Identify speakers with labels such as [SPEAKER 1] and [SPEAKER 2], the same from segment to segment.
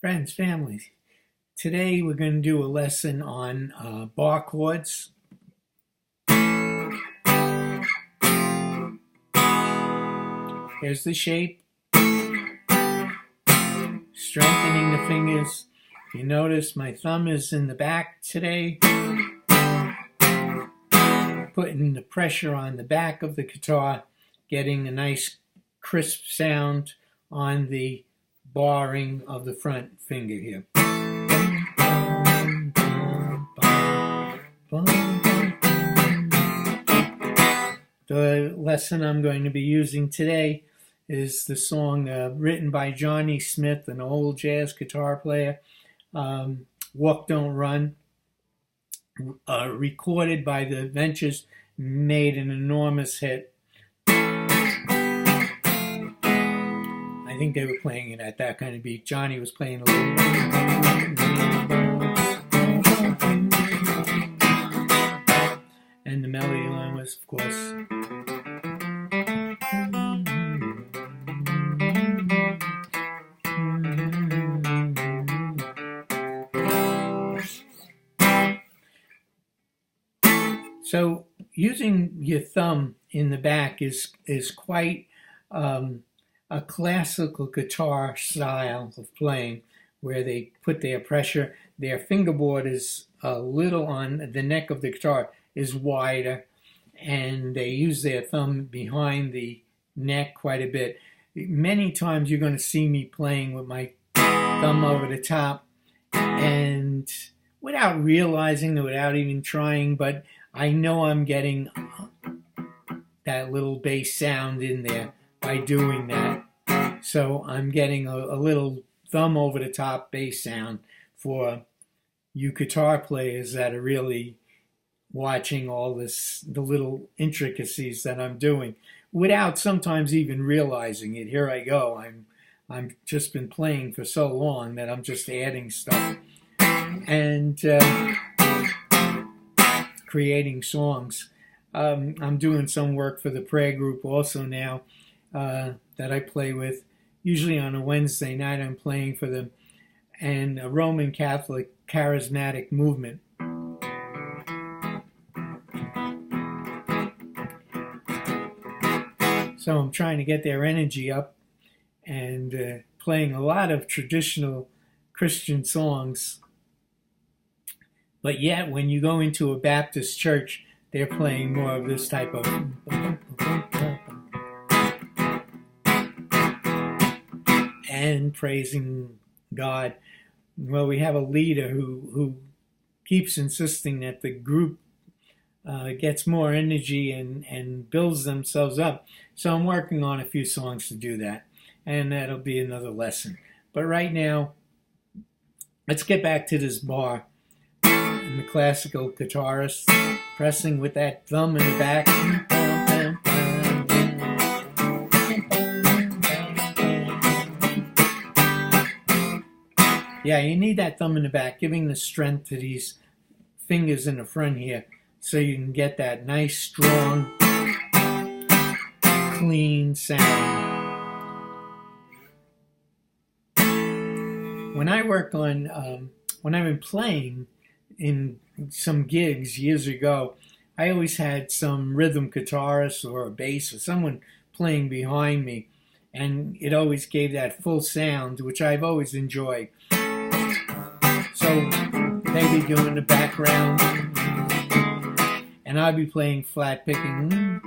[SPEAKER 1] Friends, families, today we're going to do a lesson on bar chords. Here's the shape. Strengthening the fingers. If you notice, my thumb is in the back today. Putting the pressure on the back of the guitar, getting a nice crisp sound on the barring of the front finger here. The lesson I'm going to be using today is the song written by Johnny Smith, an old jazz guitar player, Walk Don't Run, recorded by the Ventures, made an enormous hit. I think they were playing it at that kind of beat. Johnny was playing a little. And the melody line was, of course. So using your thumb in the back is quite a classical guitar style of playing, where they put their pressure. Their fingerboard is a little on the neck of the guitar is wider, and they use their thumb behind the neck quite a bit. Many times you're going to see me playing with my thumb over the top, and without realizing it, without even trying, but I know I'm getting that little bass sound in there by doing that. So I'm getting a little thumb over the top bass sound for you guitar players that are really watching all this, the little intricacies that I'm doing, without sometimes even realizing it. Here I go. I'm just been playing for so long that I'm just adding stuff and creating songs. I'm doing some work for the prayer group also now that I play with. Usually on a Wednesday night I'm playing for them, and a Roman Catholic charismatic movement. So I'm trying to get their energy up and playing a lot of traditional Christian songs. But yet when you go into a Baptist church, they're playing more of this type of and praising God. Well, we have a leader who keeps insisting that the group gets more energy and builds themselves up. So I'm working on a few songs to do that, and that'll be another lesson. But right now, let's get back to this bar. And the classical guitarist pressing with that thumb in the back. Yeah, you need that thumb in the back, giving the strength to these fingers in the front here, so you can get that nice, strong, clean sound. When I work on, when I've been playing in some gigs years ago, I always had some rhythm guitarist or a bass or someone playing behind me, and it always gave that full sound, which I've always enjoyed. So they'd be doing the background, and I'd be playing flat picking.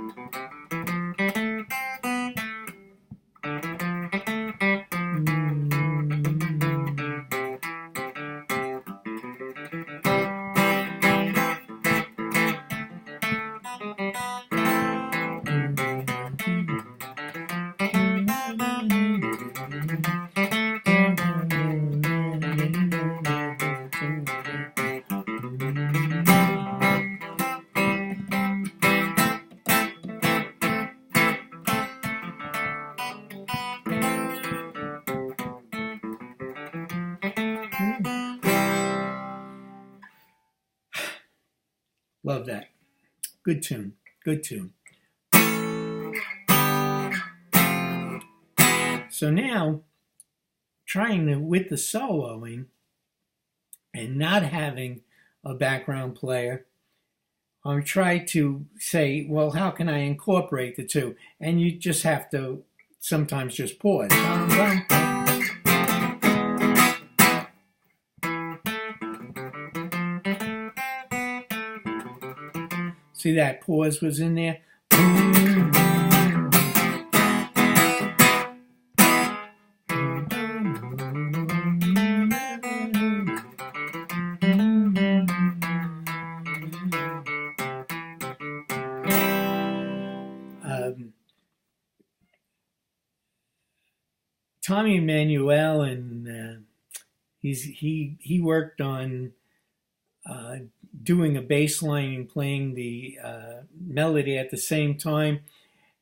[SPEAKER 1] Love that. Good tune. Good tune. So now, trying to, with the soloing and not having a background player, I try to say, well, how can I incorporate the two? And you just have to sometimes just pause. See, that pause was in there. Tommy Emmanuel, and he worked on doing a bass line and playing the melody at the same time,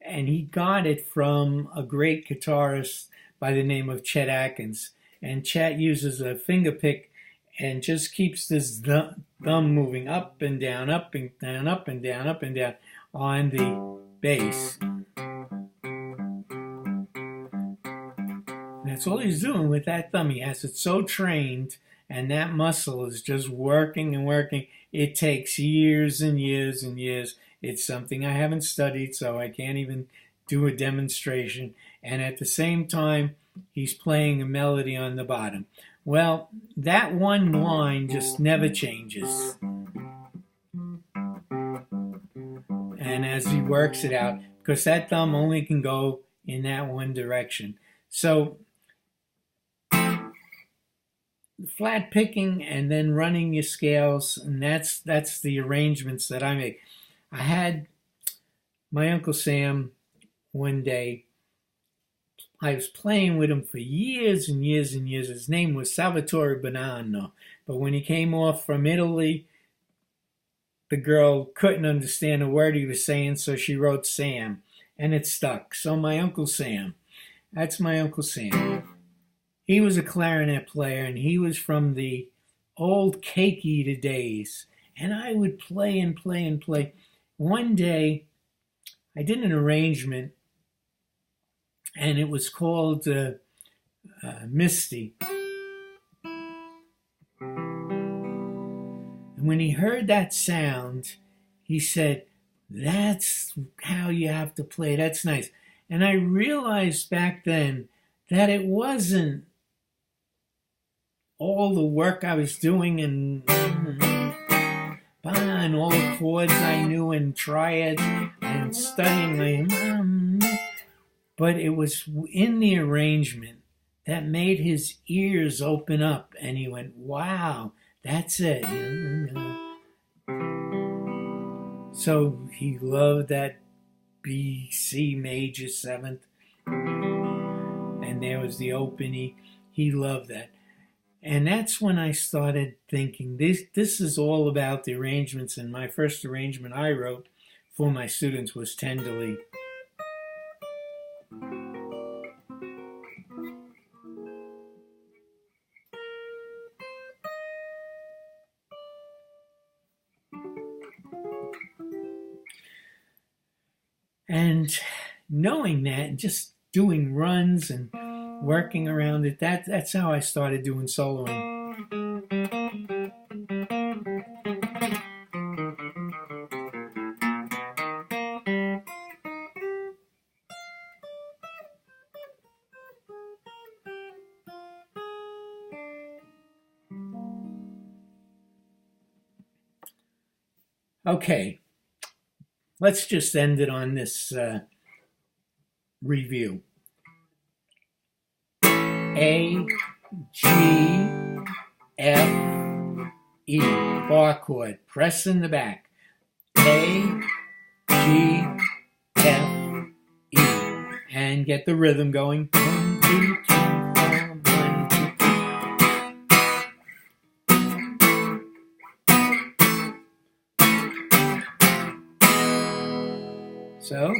[SPEAKER 1] and he got it from a great guitarist by the name of Chet Atkins. And Chet uses a finger pick and just keeps this thumb moving up and down, up and down, up and down, up and down on the bass. And that's all he's doing with that thumb. He has it so trained, and that muscle is just working and working. It takes years and years and years. It's something I haven't studied, so I can't even do a demonstration. And at the same time, he's playing a melody on the bottom. Well, that one line just never changes. And as he works it out, because that thumb only can go in that one direction. So flat picking and then running your scales, and that's the arrangements that I make. I had my Uncle Sam one day. I was playing with him for years and years and years. His name was Salvatore Bonanno. But when he came off from Italy, the girl couldn't understand a word he was saying, so she wrote Sam, and it stuck. So my Uncle Sam, that's my Uncle Sam. He was a clarinet player, and he was from the old cake eater days. And I would play and play and play. One day, I did an arrangement, and it was called Misty. And when he heard that sound, he said, "That's how you have to play. That's nice." And I realized back then that it wasn't all the work I was doing and all the chords I knew and triads and studying, but it was in the arrangement that made his ears open up, and he went, "Wow, that's it." So he loved that B, C major 7th, and there was the open E. He loved that. And that's when I started thinking, this is all about the arrangements. And my first arrangement I wrote for my students was Tenderly. And knowing that, and just doing runs and working around it, that's how I started doing soloing. Okay, let's just end it on this review. A, G, F, E, bar chord, press in the back. A, G, F, E, and get the rhythm going. 1, 2, 3, 4, 1, 2, 3. So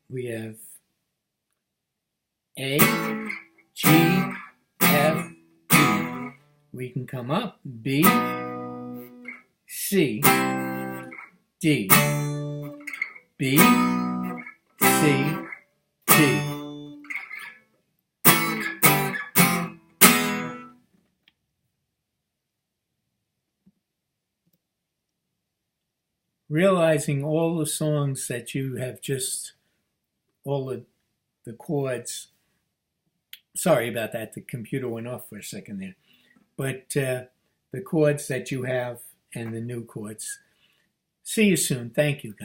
[SPEAKER 1] we have A, G, F, E. We can come up B, C, D, B, C, D. realizing all the songs that you have just, all the chords. Sorry about that. The computer went off for a second there. But the chords that you have and the new chords. See you soon. Thank you, guys.